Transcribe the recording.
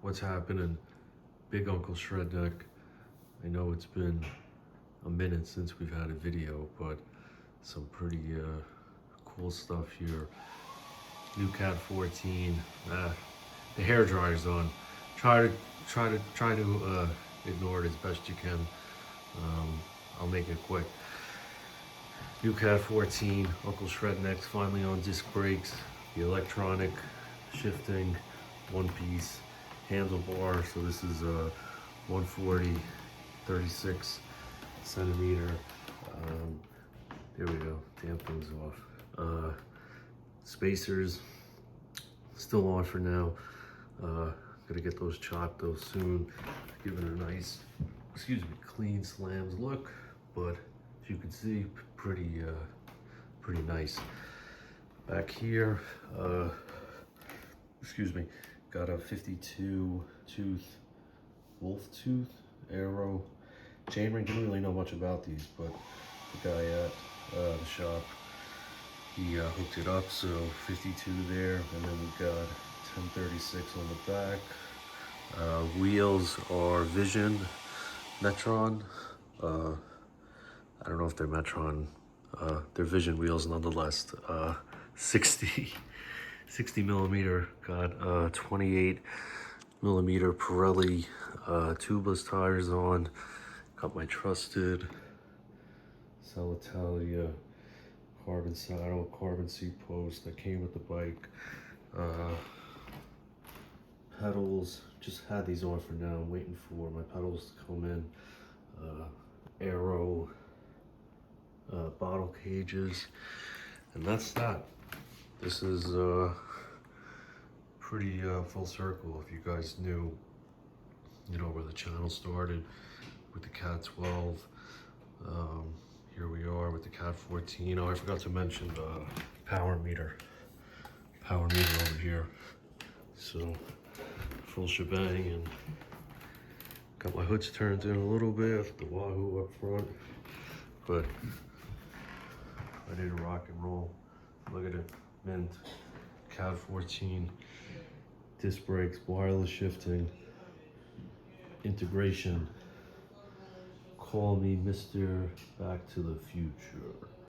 what's happening? Big Uncle Shredneck. I know it's been a minute since we've had a video, but some pretty cool stuff here. New caad 14. The hair dryer's on. Try to ignore it as best you can. I'll make it quick. New caad 14. Uncle Shredneck's finally on disc brakes. The electronic shifting, one piece handlebar. So this is a 140, 36 centimeter. There we go. Damn things off. Spacers still on for now. Gonna get those chopped though soon. Give it a nice, clean slams look. But as you can see, pretty nice. Back here, got a 52 tooth, wolf tooth, arrow. Chainring, didn't really know much about these, but the guy at the shop, he hooked it up, so 52 there, and then we got 1036 on the back. Wheels are Vision Metron. I don't know if they're Metron. They're Vision wheels nonetheless. 60 millimeter, got 28 millimeter Pirelli tubeless tires on. Got my trusted Salitalia carbon saddle, carbon seat post that came with the bike. Pedals, just had these on for now. I'm waiting for my pedals to come in. Arrow bottle cages, and that's that. This is pretty full circle. If you guys knew, where the channel started with the caad 12. Here we are with the caad 14. Oh, I forgot to mention the power meter over here. So full shebang, and got my hoods turned in a little bit, the Wahoo up front, but ready to rock and roll. Look at it, mint, caad 14, disc brakes, wireless shifting, integration. Call me Mr. Back to the Future.